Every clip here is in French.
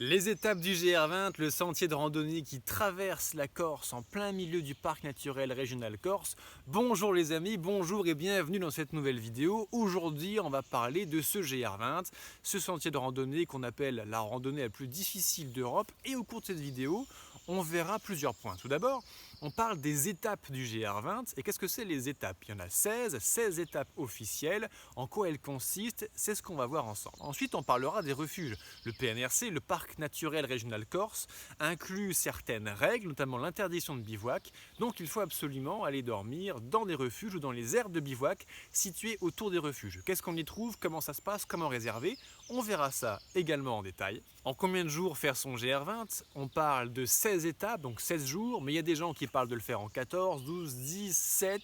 Les étapes du GR20, le sentier de randonnée qui traverse la Corse en plein milieu du parc naturel régional Corse. Bonjour les amis, bonjour et bienvenue dans cette nouvelle vidéo. Aujourd'hui, on va parler de ce GR20, ce sentier de randonnée qu'on appelle la randonnée la plus difficile d'Europe. Et au cours de cette vidéo, on verra plusieurs points. Tout d'abord, on parle des étapes du GR20. Et qu'est-ce que c'est les étapes? Il y en a 16 étapes officielles. En quoi elles consistent? C'est ce qu'on va voir ensemble. Ensuite, on parlera des refuges. Le PNRC, le parc naturel régional Corse, inclut certaines règles, notamment l'interdiction de bivouac. Donc il faut absolument aller dormir dans des refuges ou dans les aires de bivouac situées autour des refuges. Qu'est-ce qu'on y trouve? Comment ça se passe? Comment réserver? On verra ça également en détail. En combien de jours faire son GR20? On parle de 16 étapes, donc 16 jours, mais il y a des gens qui parlent de le faire en 14, 12, 10, 7.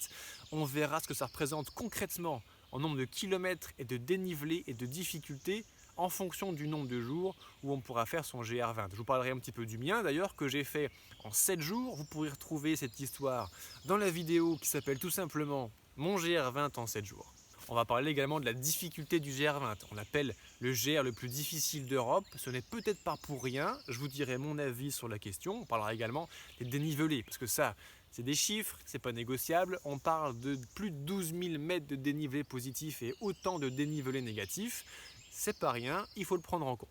On verra ce que ça représente concrètement en nombre de kilomètres et de dénivelé et de difficultés en fonction du nombre de jours où on pourra faire son GR20. Je vous parlerai un petit peu du mien d'ailleurs, que j'ai fait en 7 jours. Vous pourrez retrouver cette histoire dans la vidéo qui s'appelle tout simplement Mon GR20 en 7 jours. On va parler également de la difficulté du GR20. On l'appelle le GR le plus difficile d'Europe. Ce n'est peut-être pas pour rien. Je vous dirai mon avis sur la question. On parlera également des dénivelés, parce que ça, c'est des chiffres, c'est pas négociable. On parle de plus de 12 000 mètres de dénivelé positif et autant de dénivelé négatif. C'est pas rien, il faut le prendre en compte.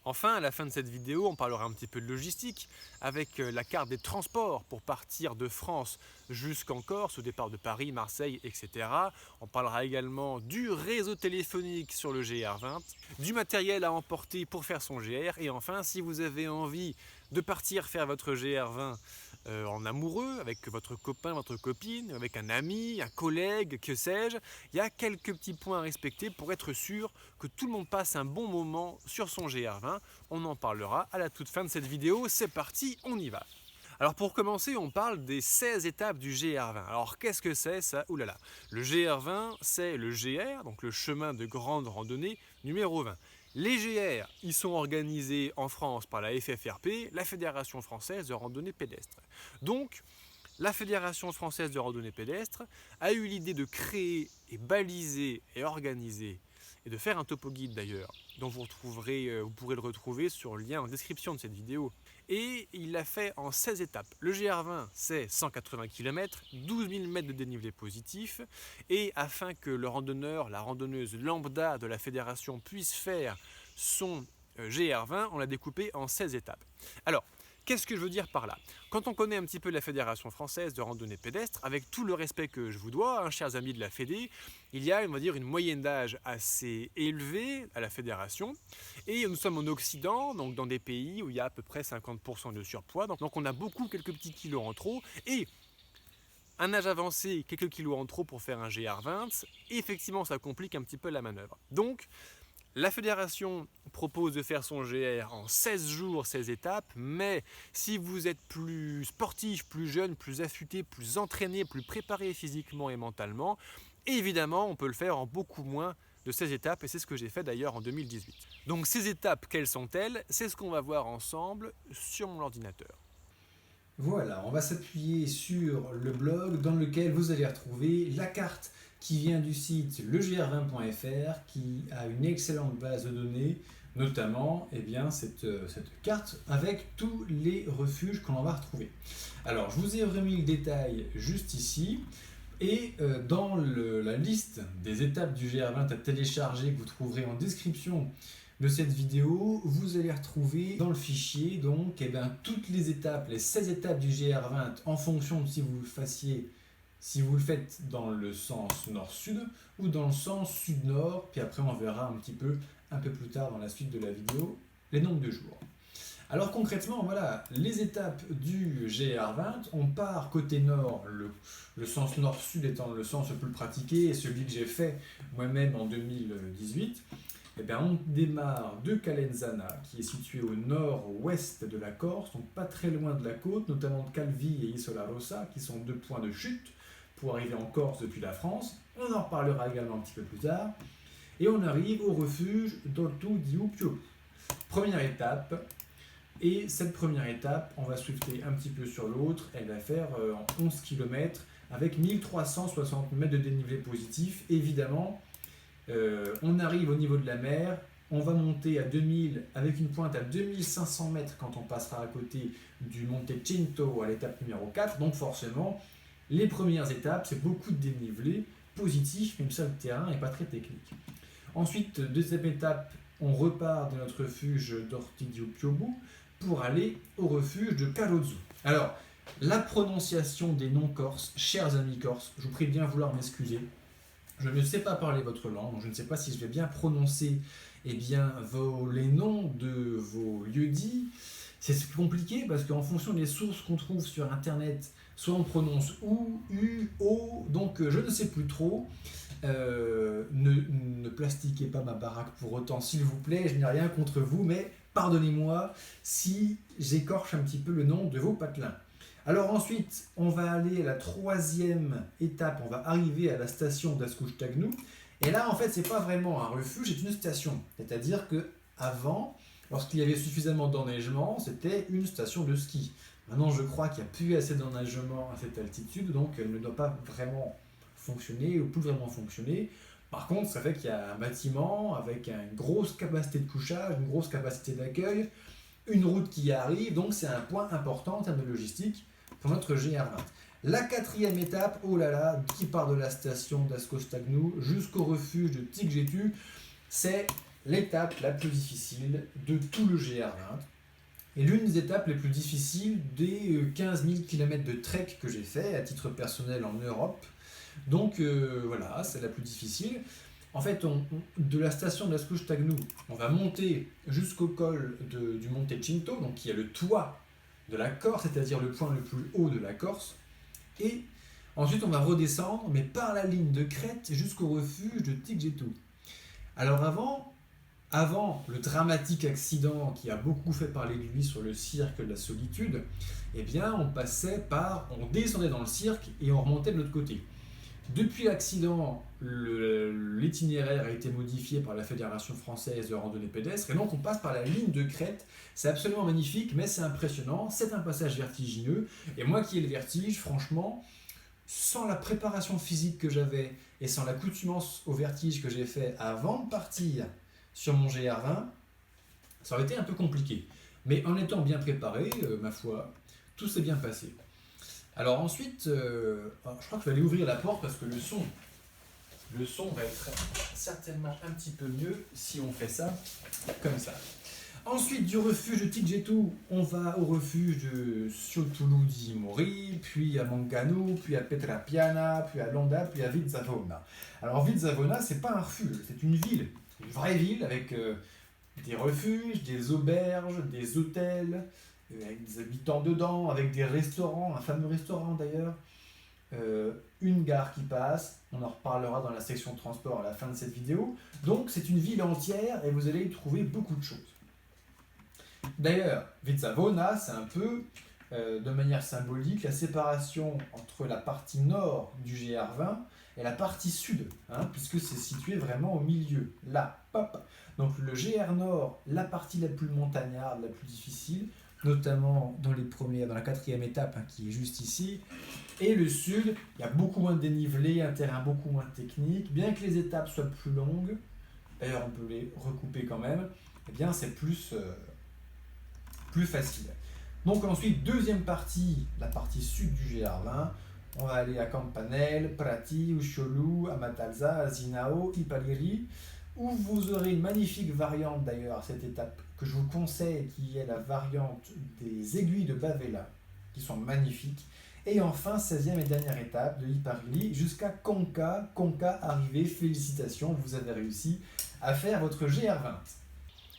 Enfin, à la fin de cette vidéo, on parlera un petit peu de logistique avec la carte des transports pour partir de France jusqu'en Corse, au départ de Paris, Marseille, etc. On parlera également du réseau téléphonique sur le GR20, du matériel à emporter pour faire son GR. Et enfin, si vous avez envie de partir faire votre GR20 en amoureux, avec votre copain, votre copine, avec un ami, un collègue, que sais-je, il y a quelques petits points à respecter pour être sûr que tout le monde passe un bon moment sur son GR20. On en parlera à la toute fin de cette vidéo. C'est parti, on y va. Alors pour commencer, on parle des 16 étapes du GR20. Alors qu'est-ce que c'est ça? Ouh là là. Le GR20, c'est le GR, donc le chemin de grande randonnée numéro 20. Les GR, ils sont organisés en France par la FFRP, la Fédération Française de Randonnée Pédestre. Donc, la Fédération Française de Randonnée Pédestre a eu l'idée de créer et baliser et organiser et de faire un topo guide d'ailleurs, dont vous pourrez le retrouver sur le lien en description de cette vidéo. Et il l'a fait en 16 étapes. Le GR20, c'est 180 km, 12 000 mètres de dénivelé positif. Et afin que le randonneur, la randonneuse lambda de la fédération puisse faire son GR20, on l'a découpé en 16 étapes. Alors, qu'est-ce que je veux dire par là? Quand on connaît un petit peu la Fédération Française de Randonnée Pédestre, avec tout le respect que je vous dois, chers amis de la Fédé, il y a, on va dire, une moyenne d'âge assez élevée à la Fédération. Et nous sommes en Occident, donc dans des pays où il y a à peu près 50% de surpoids. Donc on a quelques petits kilos en trop. Et un âge avancé, quelques kilos en trop pour faire un GR20, effectivement ça complique un petit peu la manœuvre. Donc, la fédération propose de faire son GR en 16 jours, 16 étapes, mais si vous êtes plus sportif, plus jeune, plus affûté, plus entraîné, plus préparé physiquement et mentalement, évidemment, on peut le faire en beaucoup moins de 16 étapes, et c'est ce que j'ai fait d'ailleurs en 2018. Donc ces étapes, quelles sont-elles? C'est ce qu'on va voir ensemble sur mon ordinateur. Voilà, on va s'appuyer sur le blog dans lequel vous allez retrouver la carte qui vient du site legr20.fr qui a une excellente base de données, notamment cette carte avec tous les refuges qu'on va retrouver. Alors, je vous ai remis le détail juste ici. Et dans la liste des étapes du GR20 à télécharger que vous trouverez en description de cette vidéo, vous allez retrouver dans le fichier donc toutes les étapes, les 16 étapes du GR20 en fonction de si vous le faites dans le sens nord-sud ou dans le sens sud-nord, puis après on verra un peu plus tard dans la suite de la vidéo les nombres de jours. Alors concrètement, voilà, les étapes du GR20, on part côté nord, le sens nord-sud étant le sens le plus pratiqué et celui que j'ai fait moi-même en 2018. On démarre de Calenzana, qui est situé au nord-ouest de la Corse, donc pas très loin de la côte, notamment de Calvi et Isola Rossa, qui sont deux points de chute pour arriver en Corse depuis la France. On en reparlera également un petit peu plus tard. Et on arrive au refuge d'Ortu di Upio. Première étape. Et cette première étape, on va swifter un petit peu sur l'autre. Elle va faire en 11 km avec 1360 mètres de dénivelé positif. Évidemment, on arrive au niveau de la mer on va monter à 2000 avec une pointe à 2500 mètres quand on passera à côté du Monte Cinto à l'étape numéro 4. Donc forcément, les premières étapes, c'est beaucoup de dénivelé positif, même ça le terrain n'est pas très technique. Ensuite, deuxième étape, on repart de notre refuge d'Ortidio Piobu pour aller au refuge de Carozzo. Alors, la prononciation des noms corses, chers amis corses, je vous prie de bien vouloir m'excuser. Je ne sais pas parler votre langue, donc je ne sais pas si je vais bien prononcer les noms de vos lieux-dits. C'est compliqué parce qu'en fonction des sources qu'on trouve sur internet, soit on prononce OU, U, O, donc je ne sais plus trop. Ne plastiquez pas ma baraque pour autant, s'il vous plaît, je n'ai rien contre vous, mais pardonnez-moi si j'écorche un petit peu le nom de vos patelins. Alors ensuite, on va aller à la troisième étape, on va arriver à la station d'Ascutagnu. Et là, en fait, c'est pas vraiment un refuge, c'est une station. C'est-à-dire que avant, lorsqu'il y avait suffisamment d'enneigement, c'était une station de ski. Maintenant, je crois qu'il n'y a plus assez d'enneigement à cette altitude, donc elle ne doit pas vraiment fonctionner ou plus vraiment fonctionner. Par contre, ça fait qu'il y a un bâtiment avec une grosse capacité de couchage, une grosse capacité d'accueil, une route qui arrive, donc c'est un point important en termes de logistique pour notre GR20. La quatrième étape, oh là là, qui part de la station d'Ascutagnu jusqu'au refuge de Tigjetu, c'est l'étape la plus difficile de tout le GR20 et l'une des étapes les plus difficiles des 15 000 km de trek que j'ai fait à titre personnel en Europe. Donc voilà, c'est la plus difficile. En fait, de la station d'Ascutagnu, on va monter jusqu'au col du Monte Cinto, donc qui est le toit de la Corse, c'est-à-dire le point le plus haut de la Corse. Et ensuite, on va redescendre, mais par la ligne de crête jusqu'au refuge de Tigjetu. Alors avant le dramatique accident qui a beaucoup fait parler de lui sur le cirque de la solitude, eh bien, on descendait dans le cirque et on remontait de l'autre côté. Depuis l'accident, l'itinéraire a été modifié par la Fédération française de randonnée pédestre et donc on passe par la ligne de crête. C'est absolument magnifique, mais c'est impressionnant, c'est un passage vertigineux. Et moi qui ai le vertige, franchement, sans la préparation physique que j'avais et sans l'accoutumance au vertige que j'ai fait avant de partir sur mon GR20, ça aurait été un peu compliqué. Mais en étant bien préparé, ma foi, tout s'est bien passé. Alors ensuite, je crois que je vais aller ouvrir la porte parce que le son va être certainement un petit peu mieux si on fait ça comme ça. Ensuite, du refuge de Tigjetu, on va au refuge de Ciotulu di Mori, puis à Mangano, puis à Petrapiana, puis à Londa, puis à Vizzavona. Alors Vizzavona, c'est pas un refuge, c'est une ville, une vraie ville avec des refuges, des auberges, des hôtels, avec des habitants dedans, avec des restaurants, un fameux restaurant d'ailleurs, une gare qui passe, on en reparlera dans la section transport à la fin de cette vidéo. Donc c'est une ville entière et vous allez y trouver beaucoup de choses. D'ailleurs, Vizzavona, c'est un peu, de manière symbolique, la séparation entre la partie nord du GR20 et la partie sud, puisque c'est situé vraiment au milieu, là, hop. Donc le GR Nord, la partie la plus montagnarde, la plus difficile, notamment dans la quatrième étape qui est juste ici, et le sud, il y a beaucoup moins de dénivelé, un terrain beaucoup moins technique, bien que les étapes soient plus longues, d'ailleurs on peut les recouper quand même, eh bien c'est plus facile. Donc ensuite, deuxième partie, la partie sud du GR20, on va aller à Campanelle, Prati, Usciolu, Amatalza, Asinao, Ipaliri, où vous aurez une magnifique variante d'ailleurs à cette étape que je vous conseille, qui est la variante des aiguilles de Bavella, qui sont magnifiques. Et enfin, 16e et dernière étape de Ipaliri jusqu'à Conca. Conca arrivé, félicitations, vous avez réussi à faire votre GR20.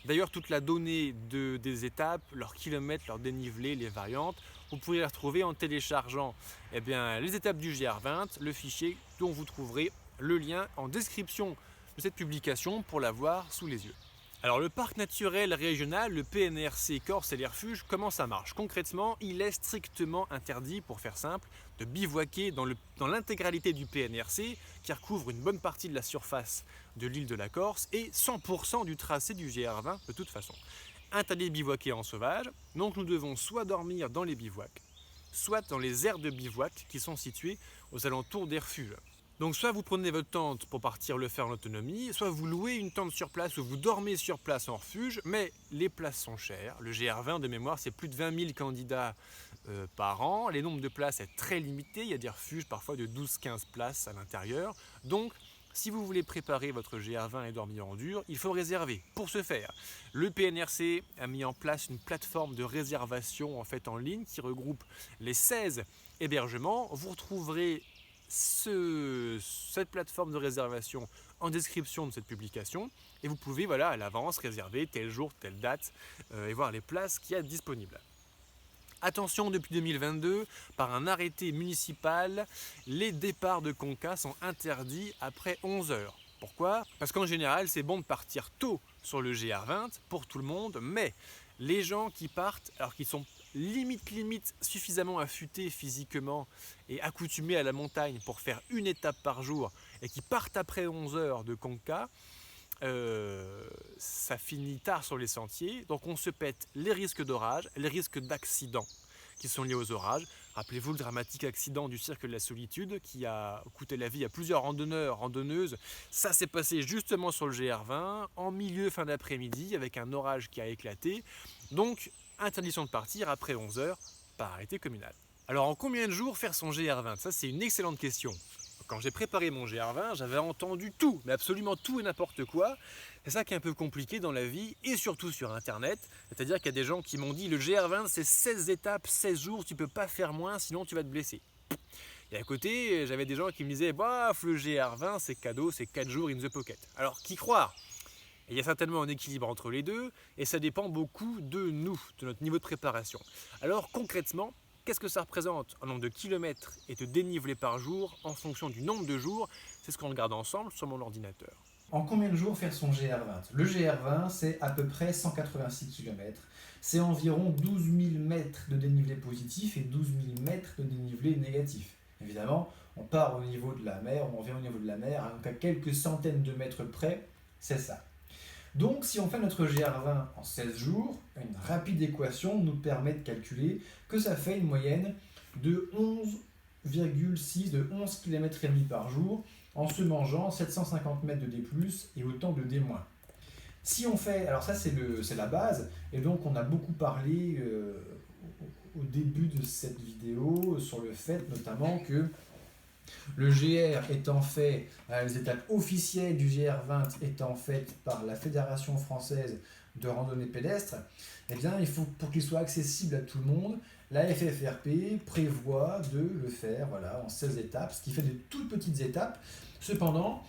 D'ailleurs, toute la donnée des étapes, leurs kilomètres, leur dénivelé, les variantes, vous pourrez les retrouver en téléchargeant les étapes du GR20, le fichier dont vous trouverez le lien en description de cette publication pour l'avoir sous les yeux. Alors le parc naturel régional, le PNRC Corse et les refuges, comment ça marche? Concrètement, il est strictement interdit, pour faire simple, de bivouaquer dans l'intégralité du PNRC, qui recouvre une bonne partie de la surface de l'île de la Corse et 100% du tracé du GR20 de toute façon. Interdit de bivouaquer en sauvage, donc nous devons soit dormir dans les bivouacs, soit dans les aires de bivouac qui sont situées aux alentours des refuges. Donc soit vous prenez votre tente pour partir le faire en autonomie, soit vous louez une tente sur place ou vous dormez sur place en refuge, mais les places sont chères. Le GR20 de mémoire, c'est plus de 20 000 candidats par an. Les nombres de places est très limité, il y a des refuges parfois de 12-15 places à l'intérieur. Donc si vous voulez préparer votre GR20 et dormir en dur, il faut réserver. Pour ce faire, le PNRC a mis en place une plateforme de réservation en ligne qui regroupe les 16 hébergements. Vous retrouverez cette plateforme de réservation en description de cette publication et vous pouvez à l'avance réserver tel jour, telle date et voir les places qu'il y a disponibles. Attention, depuis 2022, par un arrêté municipal, les départs de Conca sont interdits après 11 heures. Pourquoi ? Parce qu'en général, c'est bon de partir tôt sur le GR20 pour tout le monde, mais les gens qui partent, alors qu'ils sont limite suffisamment affûtés physiquement et accoutumés à la montagne pour faire une étape par jour et qui partent après 11 heures de Conca, ça finit tard sur les sentiers, donc on se pète les risques d'orage, les risques d'accidents qui sont liés aux orages. Rappelez-vous le dramatique accident du cirque de la solitude qui a coûté la vie à plusieurs randonneurs, randonneuses. Ça s'est passé justement sur le GR20 en milieu fin d'après-midi avec un orage qui a éclaté. Donc interdiction de partir après 11 heures par arrêté communal. Alors en combien de jours faire son GR20 ? Ça c'est une excellente question. Quand j'ai préparé mon GR20, j'avais entendu tout, mais absolument tout et n'importe quoi. C'est ça qui est un peu compliqué dans la vie et surtout sur internet. C'est-à-dire qu'il y a des gens qui m'ont dit le GR20 c'est 16 étapes, 16 jours, tu peux pas faire moins sinon tu vas te blesser. Et à côté, j'avais des gens qui me disaient bof, le GR20 c'est cadeau, c'est 4 jours in the pocket. Alors qui croire ? Et il y a certainement un équilibre entre les deux et ça dépend beaucoup de nous, de notre niveau de préparation. Alors concrètement, qu'est-ce que ça représente en nombre de kilomètres et de dénivelé par jour en fonction du nombre de jours ? C'est ce qu'on regarde ensemble sur mon ordinateur. En combien de jours faire son GR20 ? Le GR20, c'est à peu près 186 km. C'est environ 12 000 mètres de dénivelé positif et 12 000 mètres de dénivelé négatif. Évidemment, on part au niveau de la mer, on revient au niveau de la mer, donc à quelques centaines de mètres près, c'est ça. Donc, si on fait notre GR20 en 16 jours, une rapide équation nous permet de calculer que ça fait une moyenne de 11,6 de 11 km et demi par jour en se mangeant 750 mètres de D+, et autant de D-. Si on fait, alors ça c'est la base, et donc on a beaucoup parlé au début de cette vidéo sur le fait notamment que le GR étant fait, les étapes officielles du GR20 étant faites par la Fédération française de randonnée pédestre, eh bien, il faut, pour qu'il soit accessible à tout le monde, la FFRP prévoit de le faire en 16 étapes, ce qui fait de toutes petites étapes. Cependant,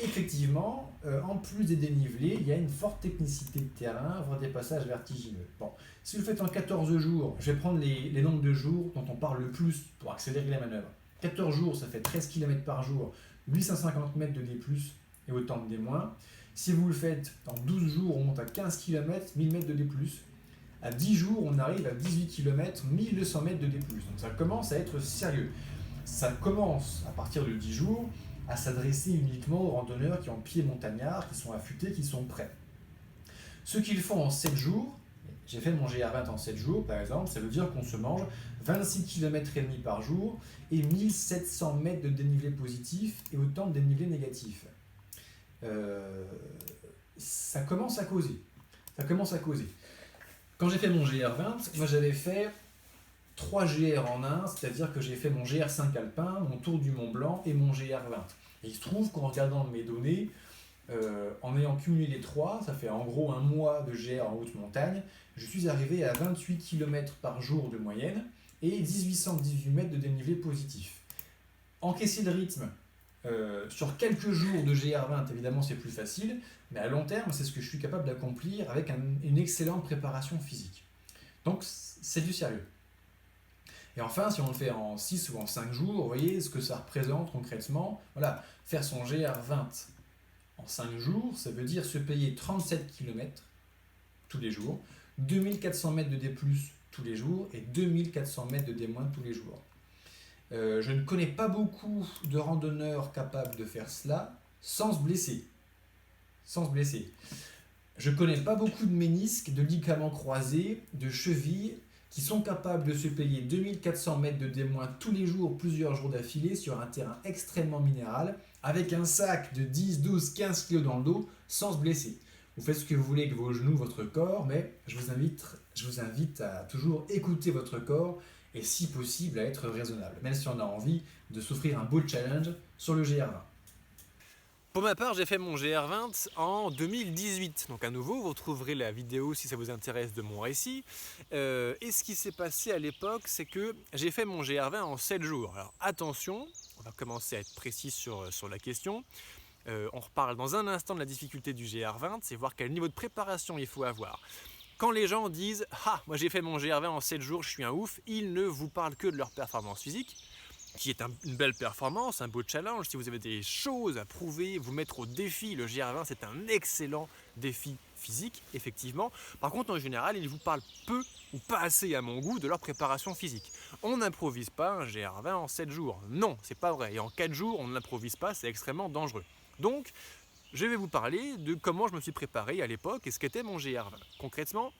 effectivement, en plus des dénivelés, il y a une forte technicité de terrain, voire des passages vertigineux. Bon, si vous le faites en 14 jours, je vais prendre les nombres de jours dont on parle le plus pour accélérer la manœuvre. 14 jours, ça fait 13 km par jour, 850 mètres de D+, et autant de D-. Si vous le faites en 12 jours, on monte à 15 km, 1000 mètres de D+. À 10 jours, on arrive à 18 km, 1200 mètres de D+. Donc ça commence à être sérieux. Ça commence, à partir de 10 jours, à s'adresser uniquement aux randonneurs qui ont pied montagnard, qui sont affûtés, qui sont prêts. Ceux qui le font en 7 jours, j'ai fait mon GR20 en 7 jours par exemple, ça veut dire qu'on se mange 26 km et demi par jour et 1700 mètres de dénivelé positif et autant de dénivelé négatif. Ça commence à causer. Quand j'ai fait mon GR20, moi j'avais fait 3 GR en un, c'est-à-dire que j'ai fait mon GR5 alpin, mon tour du Mont Blanc et mon GR20. Et il se trouve qu'en regardant mes données, en ayant cumulé les 3, ça fait en gros un mois de GR en haute montagne, je suis arrivé à 28 km par jour de moyenne et 1818 mètres de dénivelé positif. Encaisser le rythme sur quelques jours de GR20, évidemment c'est plus facile, mais à long terme, c'est ce que je suis capable d'accomplir avec une excellente préparation physique. Donc c'est du sérieux. Et enfin, si on le fait en 6 ou en 5 jours, vous voyez ce que ça représente concrètement. Voilà, faire son GR20 en 5 jours, ça veut dire se payer 37 km tous les jours, 2400 mètres de D+, tous les jours et 2400 mètres de D- tous les jours. Je ne connais pas beaucoup de randonneurs capables de faire cela sans se blesser. Je ne connais pas beaucoup de ménisques, de ligaments croisés, de chevilles qui sont capables de se payer 2400 mètres de D- tous les jours, plusieurs jours d'affilée, sur un terrain extrêmement minéral, avec un sac de 10, 12, 15 kg dans le dos, sans se blesser. Vous faites ce que vous voulez avec vos genoux, votre corps, mais je vous invite à toujours écouter votre corps et si possible à être raisonnable, même si on a envie de s'offrir un beau challenge sur le GR20. Pour ma part, j'ai fait mon GR20 en 2018. Donc à nouveau, vous retrouverez la vidéo si ça vous intéresse de mon récit. Et ce qui s'est passé à l'époque, c'est que j'ai fait mon GR20 en 7 jours. Alors attention, on va commencer à être précis sur la question. On reparle dans un instant de la difficulté du GR20, c'est voir quel niveau de préparation il faut avoir. Quand les gens disent « Ah, moi j'ai fait mon GR20 en 7 jours, je suis un ouf », ils ne vous parlent que de leur performance physique, qui est une belle performance, un beau challenge. Si vous avez des choses à prouver, vous mettre au défi, le GR20 c'est un excellent défi physique, effectivement. Par contre, en général, ils vous parlent peu ou pas assez à mon goût de leur préparation physique. On n'improvise pas un GR20 en 7 jours. Non, c'est pas vrai. Et en 4 jours, on ne l'improvise pas, c'est extrêmement dangereux. Donc, je vais vous parler de comment je me suis préparé à l'époque et ce qu'était mon GR20. Concrètement,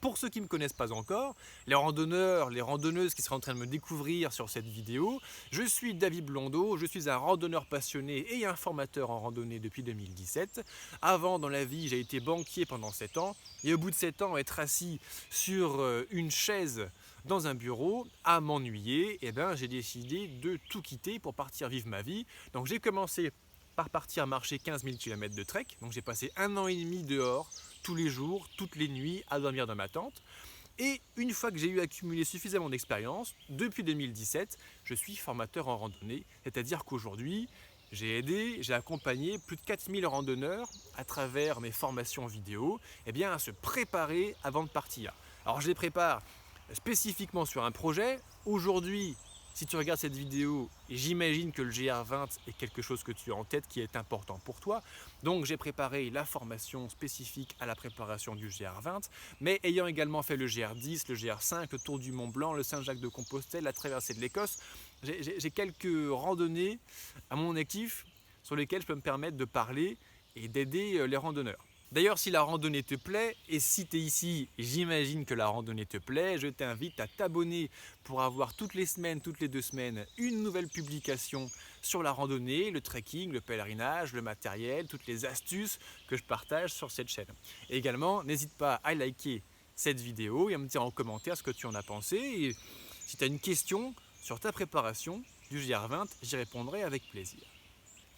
pour ceux qui ne me connaissent pas encore, les randonneurs, les randonneuses qui seraient en train de me découvrir sur cette vidéo, je suis David Blondeau, je suis un randonneur passionné et un formateur en randonnée depuis 2017. Avant, dans la vie, j'ai été banquier pendant 7 ans et au bout de 7 ans, être assis sur une chaise dans un bureau à m'ennuyer, j'ai décidé de tout quitter pour partir vivre ma vie. Donc j'ai commencé par partir marcher 15 000 km de trek, donc j'ai passé 1 an et demi dehors, tous les jours, toutes les nuits, à dormir dans ma tente. Et une fois que j'ai eu accumulé suffisamment d'expérience, depuis 2017, je suis formateur en randonnée, c'est-à-dire qu'aujourd'hui, j'ai accompagné plus de 4000 randonneurs à travers mes formations vidéo à se préparer avant de partir. Alors je les prépare spécifiquement sur un projet. Aujourd'hui, si tu regardes cette vidéo, j'imagine que le GR20 est quelque chose que tu as en tête qui est important pour toi. Donc j'ai préparé la formation spécifique à la préparation du GR20, mais ayant également fait le GR10, le GR5, le Tour du Mont Blanc, le Saint-Jacques-de-Compostelle, la traversée de l'Écosse, j'ai quelques randonnées à mon actif sur lesquelles je peux me permettre de parler et d'aider les randonneurs. D'ailleurs, si la randonnée te plaît, et si tu es ici, j'imagine que la randonnée te plaît, je t'invite à t'abonner pour avoir toutes les semaines, toutes les 2 semaines, une nouvelle publication sur la randonnée, le trekking, le pèlerinage, le matériel, toutes les astuces que je partage sur cette chaîne. Et également, n'hésite pas à liker cette vidéo et à me dire en commentaire ce que tu en as pensé. Et si tu as une question sur ta préparation du GR20, j'y répondrai avec plaisir.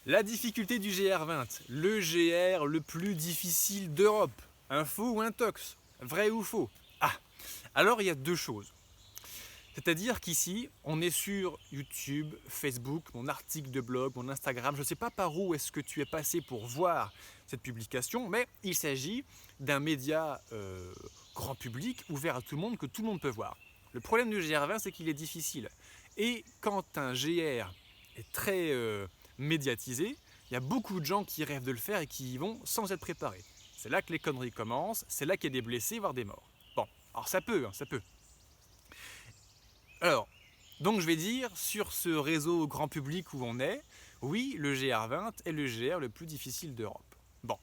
La difficulté du GR20, le GR le plus difficile d'Europe. Info ou intox? Vrai ou faux? Ah, alors il y a 2 choses. C'est-à-dire qu'ici, on est sur YouTube, Facebook, mon article de blog, mon Instagram. Je ne sais pas par où est-ce que tu es passé pour voir cette publication, mais il s'agit d'un média grand public, ouvert à tout le monde, que tout le monde peut voir. Le problème du GR20, c'est qu'il est difficile. Et quand un GR est très médiatisé, il y a beaucoup de gens qui rêvent de le faire et qui y vont sans être préparés. C'est là que les conneries commencent, c'est là qu'il y a des blessés, voire des morts. Bon, alors ça peut. Alors, donc je vais dire, sur ce réseau grand public où on est, oui, le GR20 est le GR le plus difficile d'Europe. Bon,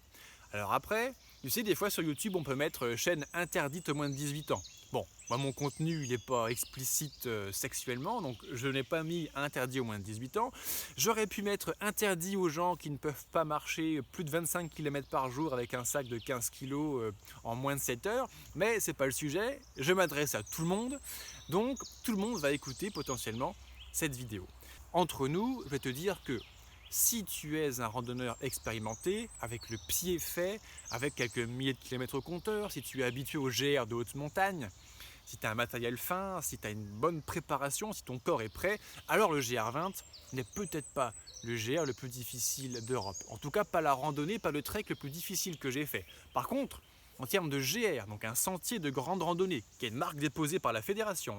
alors après, tu sais, des fois sur YouTube, on peut mettre chaîne interdite aux moins de 18 ans. Bon, moi mon contenu, il n'est pas explicite sexuellement, donc je n'ai pas mis interdit aux moins de 18 ans. J'aurais pu mettre interdit aux gens qui ne peuvent pas marcher plus de 25 km par jour avec un sac de 15 kg en moins de 7 heures, mais c'est pas le sujet, je m'adresse à tout le monde, donc tout le monde va écouter potentiellement cette vidéo. Entre nous, je vais te dire que si tu es un randonneur expérimenté, avec le pied fait, avec quelques milliers de kilomètres au compteur, si tu es habitué au GR de haute montagne, si tu as un matériel fin, si tu as une bonne préparation, si ton corps est prêt, alors le GR20 n'est peut-être pas le GR le plus difficile d'Europe. En tout cas, pas la randonnée, pas le trek le plus difficile que j'ai fait. Par contre, en termes de GR, donc un sentier de grande randonnée, qui est une marque déposée par la fédération,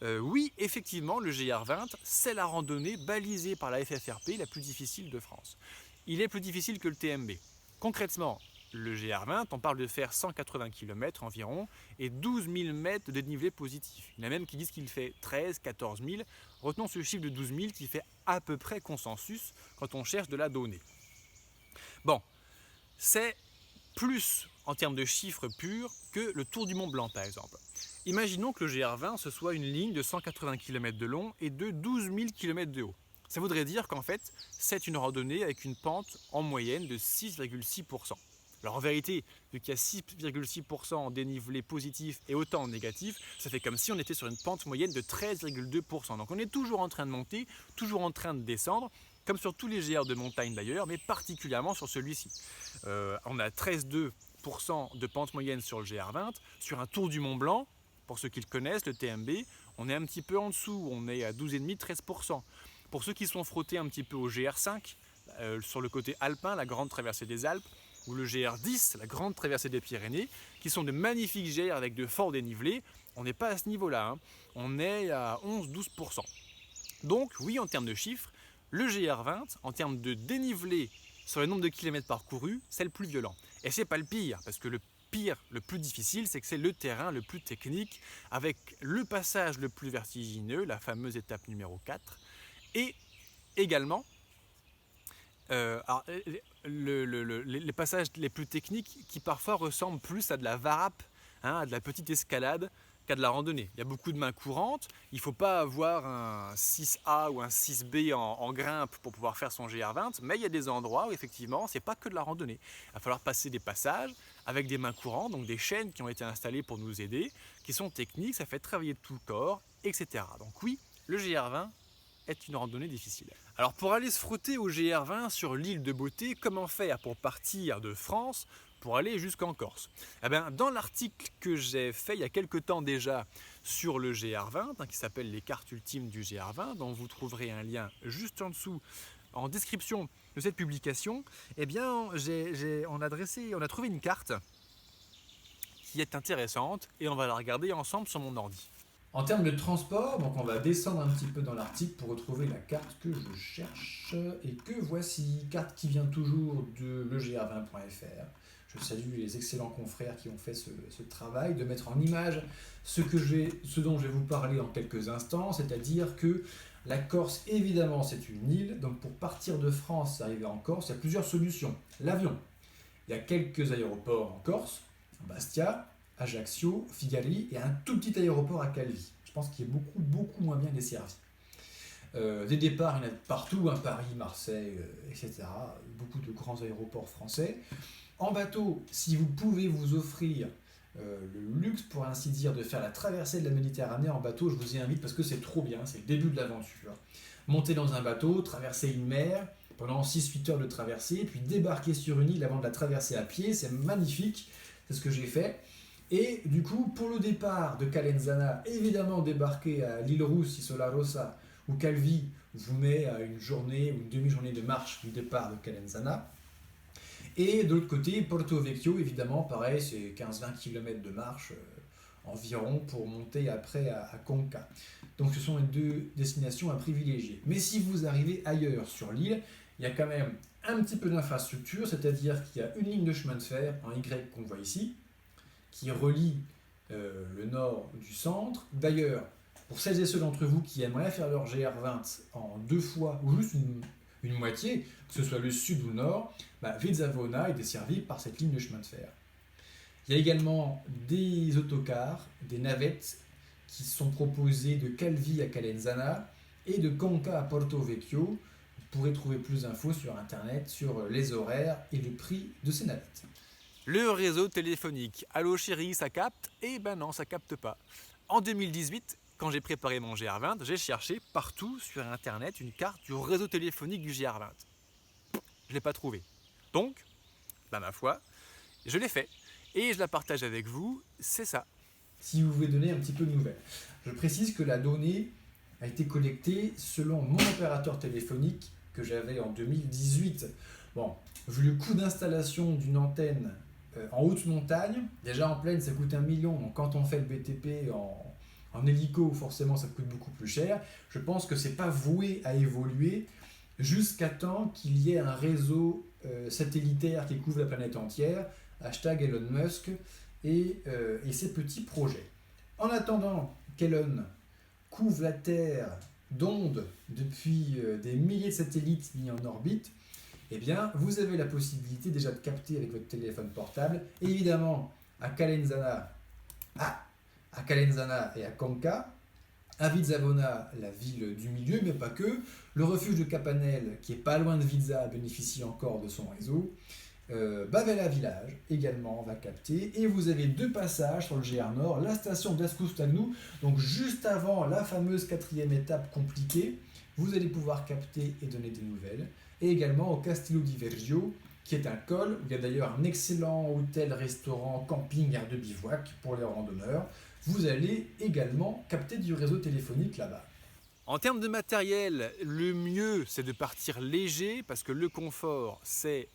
oui, effectivement, le GR20, c'est la randonnée balisée par la FFRP la plus difficile de France. Il est plus difficile que le TMB. Concrètement, le GR20, on parle de faire 180 km environ et 12 000 mètres de dénivelé positif. Il y en a même qui disent qu'il fait 13 000, 14 000. Retenons ce chiffre de 12 000 qui fait à peu près consensus quand on cherche de la donnée. Bon, c'est plus en termes de chiffres purs que le Tour du Mont Blanc par exemple. Imaginons que le GR20 ce soit une ligne de 180 km de long et de 12 000 km de haut. Ça voudrait dire qu'en fait, c'est une randonnée avec une pente en moyenne de 6,6%. Alors en vérité, vu qu'il y a 6,6% en dénivelé positif et autant en négatif, ça fait comme si on était sur une pente moyenne de 13,2%. Donc on est toujours en train de monter, toujours en train de descendre, comme sur tous les GR de montagne d'ailleurs, mais particulièrement sur celui-ci. On a 13,2% de pente moyenne sur le GR20, sur un Tour du Mont Blanc, pour ceux qui le connaissent, le TMB, on est un petit peu en dessous, on est à 12,5-13%. Pour ceux qui sont frottés un petit peu au GR5, sur le côté alpin, la grande traversée des Alpes, ou le GR10, la grande traversée des Pyrénées, qui sont de magnifiques GR avec de forts dénivelés, on n'est pas à ce niveau-là, hein. On est à 11-12%. Donc oui, en termes de chiffres, le GR20, en termes de dénivelé sur le nombre de kilomètres parcourus, c'est le plus violent. Et c'est pas le pire, parce que le pire, le plus difficile, c'est que c'est le terrain le plus technique, avec le passage le plus vertigineux, la fameuse étape numéro 4, et également les passages les plus techniques qui parfois ressemblent plus à de la varap, hein, à de la petite escalade, qu'à de la randonnée. Il y a beaucoup de mains courantes, il ne faut pas avoir un 6A ou un 6B en grimpe pour pouvoir faire son GR20, mais il y a des endroits où effectivement, ce n'est pas que de la randonnée. Il va falloir passer des passages avec des mains courantes, donc des chaînes qui ont été installées pour nous aider, qui sont techniques, ça fait travailler tout le corps, etc. Donc oui, le GR20 est une randonnée difficile. Alors pour aller se frotter au GR20 sur l'île de Beauté, comment faire pour partir de France pour aller jusqu'en Corse? Eh bien, dans l'article que j'ai fait il y a quelques temps déjà sur le GR20, hein, qui s'appelle les cartes ultimes du GR20, dont vous trouverez un lien juste en dessous en description de cette publication, eh bien, on a trouvé une carte qui est intéressante et on va la regarder ensemble sur mon ordi. En termes de transport, donc on va descendre un petit peu dans l'article pour retrouver la carte que je cherche et que voici, carte qui vient toujours de legr20.fr. Je salue les excellents confrères qui ont fait ce travail de mettre en image ce dont je vais vous parler en quelques instants, c'est-à-dire que la Corse, évidemment, c'est une île, donc pour partir de France, arriver en Corse, il y a plusieurs solutions. L'avion, il y a quelques aéroports en Corse, Bastia, Ajaccio, Figari et un tout petit aéroport à Calvi. Je pense qu'il est beaucoup moins bien desservi. Des départs, il y en a partout, hein, Paris, Marseille, etc. Beaucoup de grands aéroports français. En bateau, si vous pouvez vous offrir le luxe, pour ainsi dire, de faire la traversée de la Méditerranée en bateau, je vous y invite parce que c'est trop bien, c'est le début de l'aventure. Monter dans un bateau, traverser une mer, pendant 6-8 heures de traversée, puis débarquer sur une île avant de la traverser à pied, c'est magnifique, c'est ce que j'ai fait. Et du coup, pour le départ de Calenzana, évidemment débarquer à l'île Rousse, Isola Rossa ou Calvi vous met à une journée ou une demi-journée de marche du départ de Calenzana. Et de l'autre côté, Porto Vecchio, évidemment, pareil, c'est 15-20 km de marche environ pour monter après à Conca. Donc ce sont les deux destinations à privilégier. Mais si vous arrivez ailleurs sur l'île, il y a quand même un petit peu d'infrastructure, c'est-à-dire qu'il y a une ligne de chemin de fer en Y qu'on voit ici, qui relie le nord du centre. D'ailleurs, pour celles et ceux d'entre vous qui aimeraient faire leur GR20 en 2 fois ou juste une moitié, que ce soit le sud ou le nord, Vezzavona est desservie par cette ligne de chemin de fer. Il y a également des autocars, des navettes qui sont proposées de Calvi à Calenzana et de Conca à Porto Vecchio. Vous pourrez trouver plus d'infos sur internet sur les horaires et le prix de ces navettes. Le réseau téléphonique. Allô chérie, ça capte? Eh ben non, ça capte pas. En 2018, quand j'ai préparé mon GR20, j'ai cherché partout sur internet une carte du réseau téléphonique du GR20. Je ne l'ai pas trouvé. Donc, ma foi, je l'ai fait. Et je la partage avec vous, c'est ça. Si vous voulez donner un petit peu de nouvelles. Je précise que la donnée a été collectée selon mon opérateur téléphonique que j'avais en 2018. Bon, vu le coût d'installation d'une antenne en haute montagne, déjà en plaine ça coûte 1 million, donc quand on fait le BTP en hélico, forcément ça coûte beaucoup plus cher. Je pense que c'est pas voué à évoluer jusqu'à temps qu'il y ait un réseau satellitaire qui couvre la planète entière, hashtag Elon Musk et ses petits projets. En attendant qu'Elon couvre la Terre d'ondes depuis des milliers de satellites mis en orbite, eh bien, vous avez la possibilité déjà de capter avec votre téléphone portable, et évidemment, à Calenzana et à Conca, à Vizzavona, la ville du milieu, mais pas que. Le refuge de Capanel, qui est pas loin de Vizza, bénéficie encore de son réseau. Bavella Village également va capter. Et vous avez 2 passages sur le GR Nord, la station d'Ascoustagnou, donc juste avant la fameuse 4e étape compliquée, vous allez pouvoir capter et donner des nouvelles. Et également au Castello di Vergio, qui est un col où il y a d'ailleurs un excellent hôtel, restaurant, camping, aire de bivouac pour les randonneurs. Vous allez également capter du réseau téléphonique là-bas. En termes de matériel, le mieux c'est de partir léger parce que le confort c'est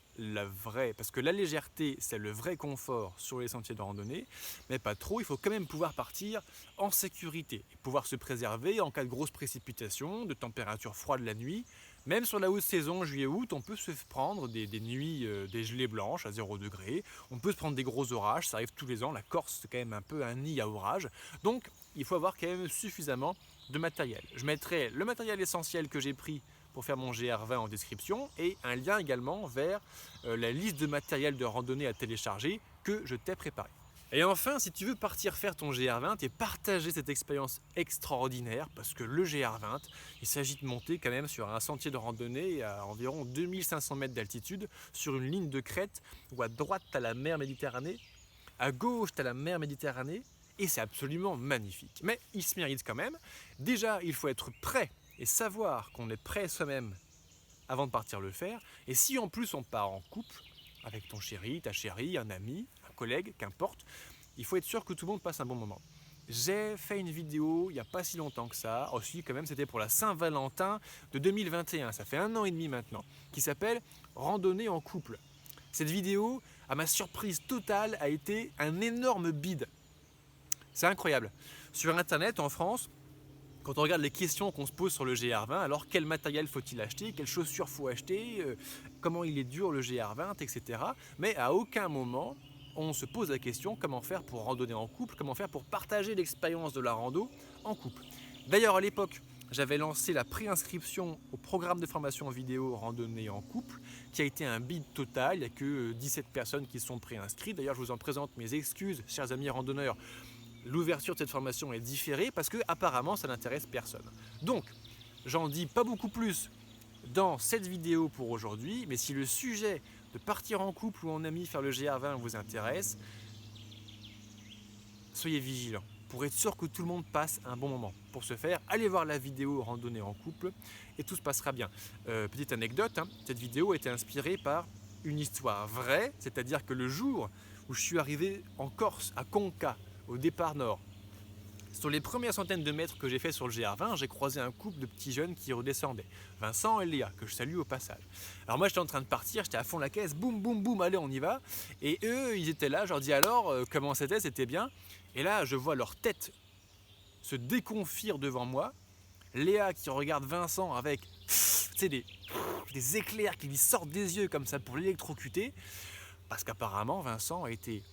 parce que la légèreté c'est le vrai confort sur les sentiers de randonnée, mais pas trop, il faut quand même pouvoir partir en sécurité, pouvoir se préserver en cas de grosses précipitations, de température froide la nuit. Même sur la haute saison, juillet-août, on peut se prendre des nuits, des gelées blanches à 0 degré, on peut se prendre des gros orages, ça arrive tous les ans, la Corse c'est quand même un peu un nid à orage, donc il faut avoir quand même suffisamment de matériel. Je mettrai le matériel essentiel que j'ai pris pour faire mon GR20 en description et un lien également vers la liste de matériel de randonnée à télécharger que je t'ai préparé. Et enfin, si tu veux partir faire ton GR20 et partager cette expérience extraordinaire, parce que le GR20, il s'agit de monter quand même sur un sentier de randonnée à environ 2500 mètres d'altitude, sur une ligne de crête où à droite tu as la mer Méditerranée, à gauche tu as la mer Méditerranée, et c'est absolument magnifique. Mais il se mérite quand même. Déjà, il faut être prêt et savoir qu'on est prêt soi-même avant de partir le faire. Et si en plus on part en couple, avec ton chéri, ta chérie, un ami, un collègue, qu'importe, il faut être sûr que tout le monde passe un bon moment. J'ai fait une vidéo il n'y a pas si longtemps que ça, aussi quand même c'était pour la Saint-Valentin de 2021, ça fait 1 an et demi maintenant, qui s'appelle « Randonnée en couple ». Cette vidéo, à ma surprise totale, a été un énorme bide. C'est incroyable. Sur internet, en France, quand on regarde les questions qu'on se pose sur le GR20, alors quel matériel faut-il acheter, quelles chaussures faut acheter, comment il est dur le GR20, etc. Mais à aucun moment, on se pose la question comment faire pour randonner en couple, comment faire pour partager l'expérience de la rando en couple. D'ailleurs, à l'époque, j'avais lancé la préinscription au programme de formation vidéo randonnée en couple, qui a été un bide total. Il n'y a que 17 personnes qui sont préinscrites. D'ailleurs, je vous en présente mes excuses, chers amis randonneurs. L'ouverture de cette formation est différée parce que apparemment ça n'intéresse personne. Donc, j'en dis pas beaucoup plus dans cette vidéo pour aujourd'hui, mais si le sujet de partir en couple ou en ami faire le GR20 vous intéresse, soyez vigilants pour être sûr que tout le monde passe un bon moment. Pour ce faire, allez voir la vidéo randonnée en couple et tout se passera bien. Petite anecdote, cette vidéo a été inspirée par une histoire vraie, c'est-à-dire que le jour où je suis arrivé en Corse, à Conca, au départ nord, sur les premières centaines de mètres que j'ai fait sur le GR20, j'ai croisé un couple de petits jeunes qui redescendaient, Vincent et Léa, que je salue au passage. Alors moi j'étais en train de partir, j'étais à fond la caisse, boum boum boum, allez on y va, et eux ils étaient là, je leur dis alors comment c'était bien, et là je vois leur tête se déconfire devant moi, Léa qui regarde Vincent avec des éclairs qui lui sortent des yeux comme ça pour l'électrocuter, parce qu'apparemment Vincent était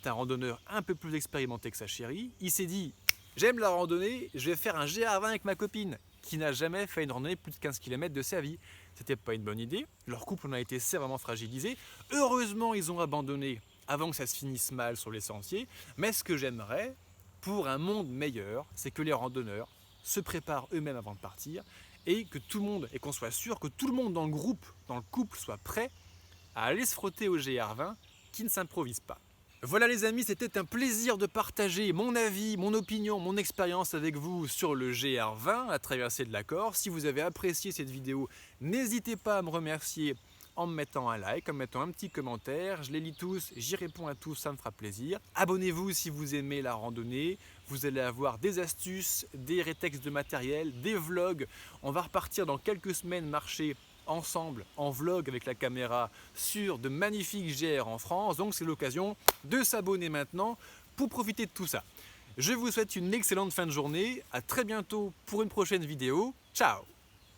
un randonneur un peu plus expérimenté que sa chérie. Il s'est dit, j'aime la randonnée, je vais faire un GR20 avec ma copine, qui n'a jamais fait une randonnée plus de 15 km de sa vie. C'était pas une bonne idée, leur couple en a été sévèrement fragilisé. Heureusement, ils ont abandonné avant que ça se finisse mal sur les sentiers. Mais ce que j'aimerais, pour un monde meilleur, c'est que les randonneurs se préparent eux-mêmes avant de partir et que tout le monde, et qu'on soit sûr que tout le monde dans le groupe, dans le couple, soit prêt à aller se frotter au GR20 qui ne s'improvise pas. Voilà les amis, c'était un plaisir de partager mon avis, mon opinion, mon expérience avec vous sur le GR20, la traversée de la Corse. Si vous avez apprécié cette vidéo, n'hésitez pas à me remercier en me mettant un like, en me mettant un petit commentaire. Je les lis tous, j'y réponds à tous, ça me fera plaisir. Abonnez-vous si vous aimez la randonnée. Vous allez avoir des astuces, des rétextes de matériel, des vlogs. On va repartir dans quelques semaines marcher ensemble en vlog avec la caméra sur de magnifiques GR en France, donc c'est l'occasion de s'abonner maintenant pour profiter de tout ça. Je vous souhaite une excellente fin de journée, à très bientôt pour une prochaine vidéo, ciao!